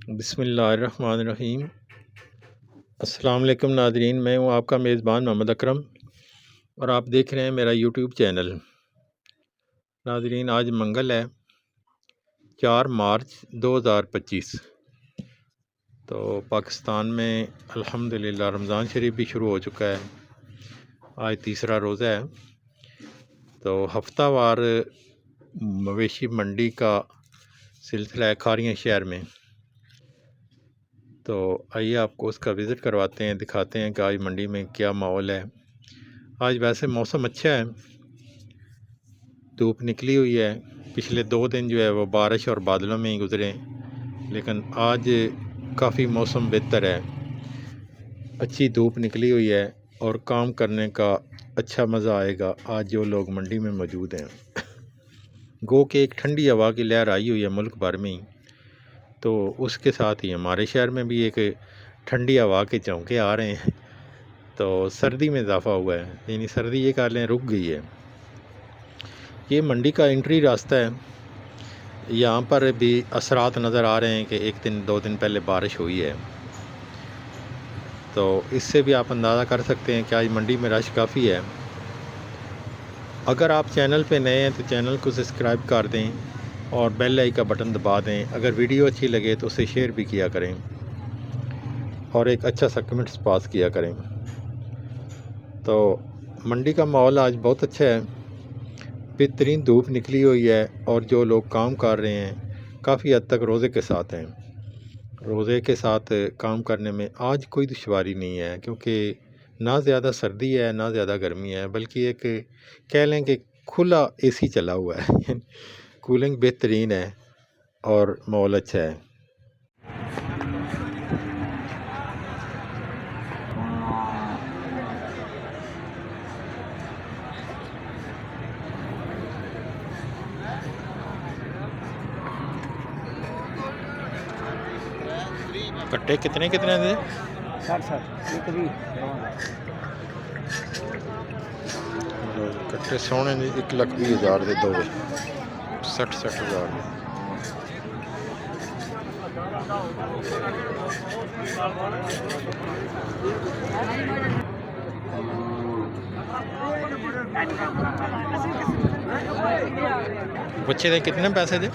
बिस्मिल्लाहिर्रहमानिर्रहीम। अस्सलाम वालेकुम नाज़रीन, मैं हूँ आपका मेज़बान मोहम्मद अकरम और आप देख रहे हैं मेरा यूट्यूब चैनल। नाज़रीन, आज मंगल है 4 मार्च 2025। तो पाकिस्तान में अल्हम्दुलिल्लाह रमज़ान शरीफ भी शुरू हो चुका है। आज तीसरा रोज़ा है। तो हफ्तावार मवेशी मंडी का सिलसिला है खारियाँ शहर में। तो आइए आपको उसका विज़िट करवाते हैं, दिखाते हैं कि आज मंडी में क्या माहौल है। आज वैसे मौसम अच्छा है, धूप निकली हुई है। पिछले 2 दिन जो है वो बारिश और बादलों में ही गुज़रे, लेकिन आज काफ़ी मौसम बेहतर है। अच्छी धूप निकली हुई है और काम करने का अच्छा मज़ा आएगा आज जो लोग मंडी में मौजूद हैं। गो के एक ठंडी हवा की लहर आई हुई है मुल्क भर में ही, तो उसके साथ ही हमारे शहर में भी एक ठंडी हवा के झोंके आ रहे हैं। तो सर्दी में इजाफ़ा हुआ है, यानी सर्दी ये कह लें रुक गई है। ये मंडी का एंट्री रास्ता है। यहाँ पर भी असरात नज़र आ रहे हैं कि 1 दिन 2 दिन पहले बारिश हुई है। तो इससे भी आप अंदाज़ा कर सकते हैं कि आज मंडी में रश काफ़ी है। अगर आप चैनल पे नए हैं तो चैनल को सब्सक्राइब कर दें और बेल आइकन का बटन दबा दें। अगर वीडियो अच्छी लगे तो उसे शेयर भी किया करें और एक अच्छा सा कमेंट्स पास किया करें। तो मंडी का माहौल आज बहुत अच्छा है, बेहतरीन धूप निकली हुई है और जो लोग काम कर रहे हैं काफ़ी हद तक रोज़े के साथ हैं। रोज़े के साथ काम करने में आज कोई दुश्वारी नहीं है, क्योंकि ना ज़्यादा सर्दी है ना ज़्यादा गर्मी है, बल्कि एक कह लें कि खुला एसी चला हुआ है। कूलिंग बेहतरीन है और माहौल अच्छा है। कट्टे कितने कितने दे? 60 कट्टे सोने 1,20,000 दे दो, 60,000। बच्चे दे कितने पैसे दे?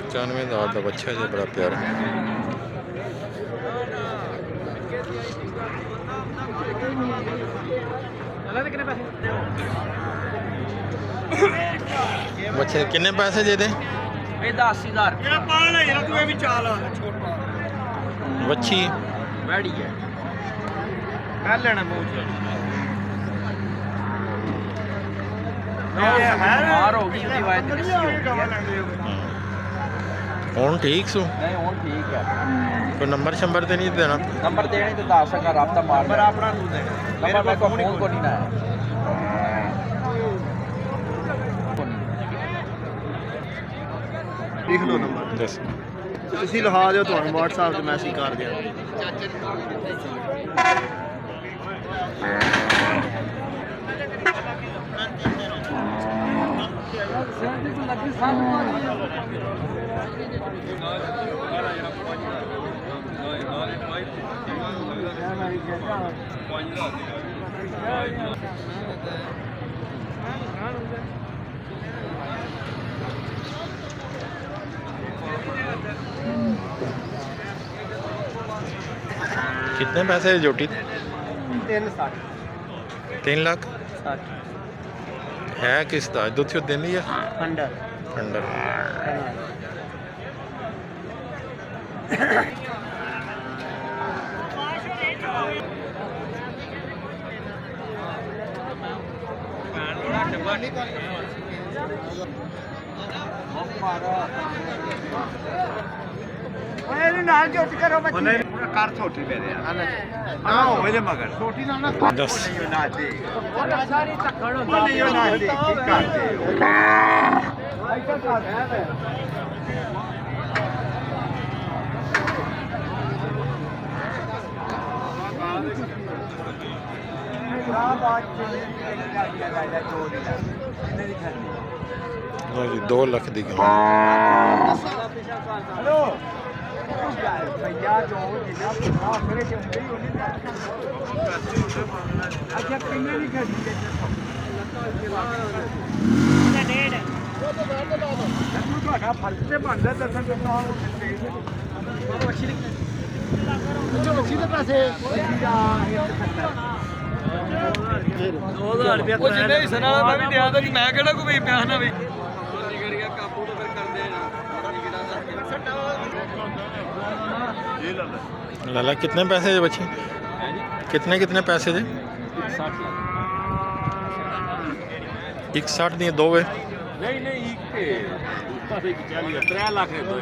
95,000 का बच्चा है, बड़ा प्यारा। बच्चे कितने पैसे दे दे? 10,000 बच्ची बैठी है कर लेना हो गई हूँ ठीक सू? नहीं हूँ ठीक है। कोई नंबर शंबर तो नहीं देना? नंबर देने तो 10 का राब्ता मार अपना नंबर मेरे को फोन को नहीं ना है। लिख लो नंबर दस ਤੁਸੀਂ ਲਿਖਾ ਦਿਓ, ਤੁਹਾਨੂੰ WhatsApp ਤੇ ਮੈਸੇਜ ਕਰ ਦਿਆਂ। कितने पैसे है जोटी? 3 लाख है किस्त? दुध देनी है अंडर अंडर। ਨਾਲ ਜੁੱਟ ਕਰੋ ਬੱਚੇ ਕਰ ਛੋਟੀ ਮੇਰੇ ਨਾ ਹੋਵੇ ਜੇ ਮਗਰ ਛੋਟੀ ਨਾਲ ਨਾ दस ਨਾ ਦੇ ਉਹ ਸਾਰੀ ਧੱਕੜ ਹੁੰਦਾ ਨਹੀਂ ਉਹ ਨਾ ਦੇ ਕੀ ਕਰਦੇ ਐਸਾ ਕਰ ਹੈ ਲਓ ਜੀ 2 ਲੱਖ ਦੀ ਗਾਂ। हेलो भैया जो जिला पूरा फिर के उंगली होनी अच्छा किन्ने नहीं खड़ी डेढ़ तू ਤੁਹਾਡਾ ਫਰਜ਼ ਤੇ ਬਣਦਾ ਦਰਸ਼ਨ ਕਰਨਾ ਬੱਚੀ ਦੇ ਪੈਸੇ 2000 ਰੁਪਏ ਉਹ ਜਿੰਨੇ ਹਿੱਸੇ ਨਾਲ ਮੈਂ ਵੀ ਦਿਆ ਤਾਂ ਜੀ ਮੈਂ ਕਿਹੜਾ ਕੋਈ ਪਿਆ ਨਾ ਵੀ ਕਰੀਆ ਕਾਬੂ ਤਾਂ ਫਿਰ ਕਰਦੇ ਆ लाला कितने पैसे जे बच्चे? कितने पैसे जे? 60 दी 2 वे नहीं नहीं के उसका से 3 लाख दे दो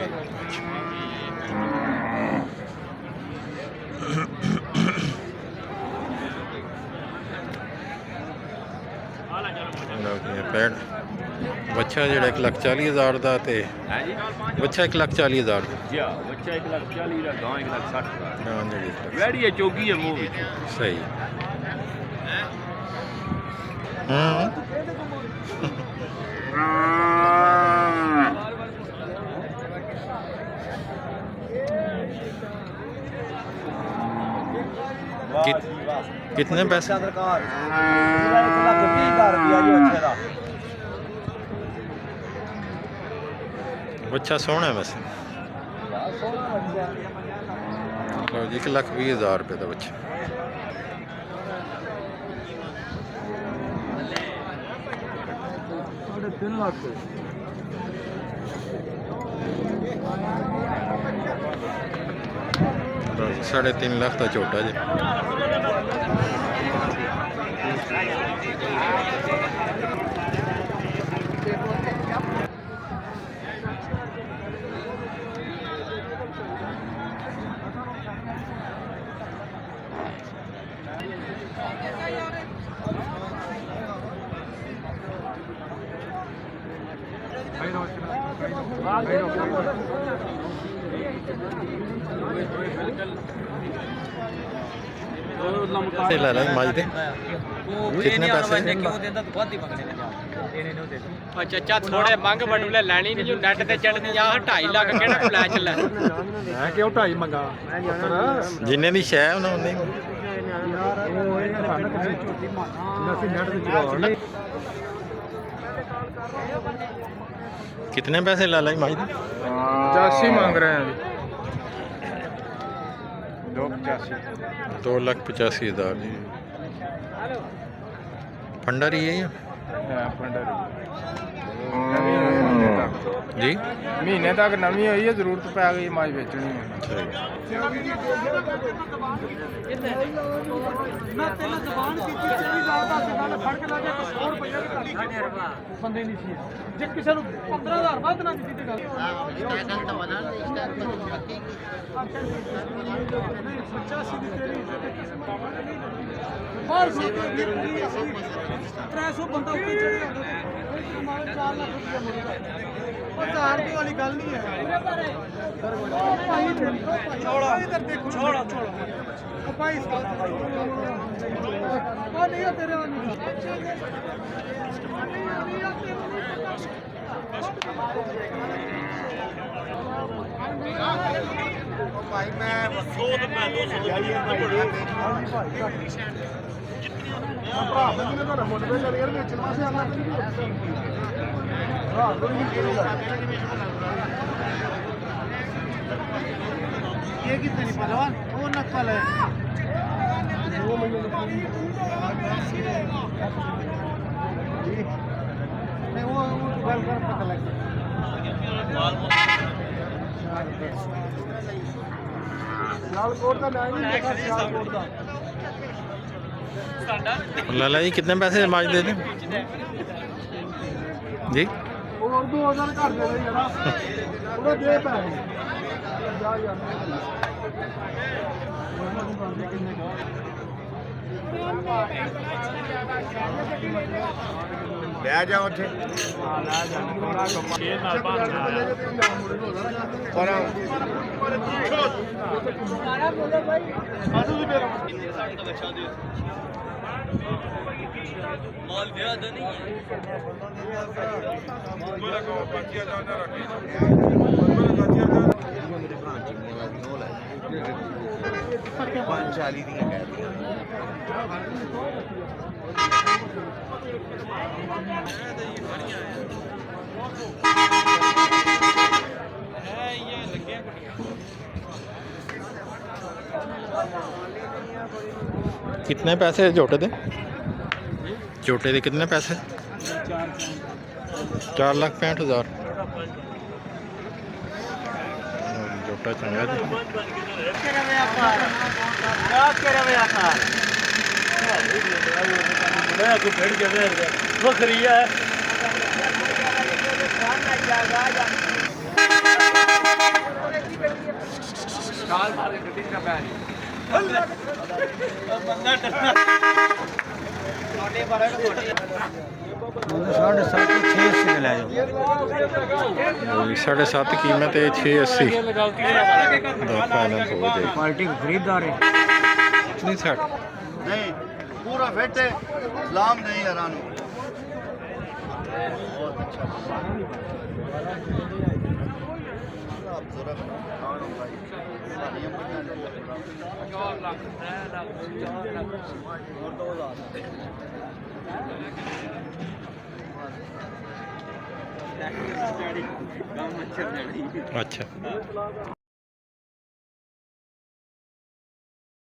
पैड बच्चा ਜਿਹੜਾ 1,40,000 ਦਾ ਤੇ है जी ਬੱਚਾ 1,40,000 ਦਾ। जी बच्चा 1,40,000 ਦਾ ਗਾਂ 1,60,000 ਹਾਂ ਜਿਹੜੀ ਵੈੜੀ ਹੈ ਚੋਗੀ ਹੈ ਮੂੰਹ ਵਿੱਚ ਸਹੀ। ਹੂੰ कितने पैसे? सरकार 1,20,000 रुपया जी बच्चे ਦਾ बच्चा सोहना है वैसे। लो जी 1,20,000 रुपये का बच्चा। लो जी 3.5 लाख का छोटा जी। ला ला माज दे कितने पैसे? ਚਾਚਾ ਥੋੜੇ ਮੰਗ ਬਟੂਲੇ ਲੈਣੀ ਨਹੀਂ ਜੋ ਨੈਟ ਤੇ ਚੜਨੀ ਆ 2.5 ਲੱਖ ਕਿਹੜਾ ਫਲੈਸ਼ ਚੱਲਾ ਮੈਂ ਕਿਉਂ 2.5 ਮੰਗਾ जिन्ने दी शै उन्होंने कितने पैसे ला लाई माज दे? 85 मांग रहे हैं 2,85,000 जी। फंडर ही है ये जी महीने तक नवी हुई है जरूरत पै गई माज बेचनी है ਜੇ ਕਿਸੇ ਨੂੰ 15,000 ਵੱਧ ਨਾ ਦਿੱਤੀ ਤੇ ਗੱਲ ਬਾਹਰ 300 ਬੰਦਾ ਉੱਤੇ ਚੜਿਆ 4 ਲੱਖ ਰੁਪਏ ਮਿਲਦਾ 1000 ਰੁਪਏ ਵਾਲੀ ਗੱਲ ਨਹੀਂ ਹੈ ਛੋੜਾ ਇਧਰ ਦੇਖੋ ਛੋੜਾ ਭਾਈ ਇਸ ਗੱਲ ਉਹ ਨਹੀਂ ਤੇਰੇ ਵਾਲੀ ਭਾਈ ਮੈਂ 100 ਰੁਪਏ 200 ਭਰਾ ਮੈਂ ਕਿਹਨੇ ਤੁਹਾਡਾ ਮੁੱਲ ਤੇ ਚੱਲ ਯਾਰ ਵੇਚਣ ਵਾਸਤੇ ਆਣਾ ਹਾਂ ये कितने नहीं पहलवान वो नकल है वो नहीं वो गल कर पता लग लालकोट का नाम नहीं लालकोट का लाला जी कितने पैसे माज दे दें जी? और 2000 कर दे यार वो दे पैसे जा यार ਲੈ ਜਾ ਉੱਥੇ ਹਾਂ ਲੈ ਜਾ ਥੋੜਾ ਸ਼ੇਰ ਨਾਲ ਬਾਹਰ ਪਰ ਸਾਰਾ ਬੋਲੇ ਭਾਈ ਆਸੂ ਜੀ ਮੇਰਾ माल ज्यादा नहीं है। कितने पैसे झोटे दे? झोटे दे कितने पैसे? 4,65,000। झोटा चंगा जी। बकरी है साढ़े 7.5 कीमत है 680। दो फाइनल हो जाए। पार्टी खरीदार है नहीं 60 नहीं पूरा फिट है सलाम नहीं हरानो अच्छा।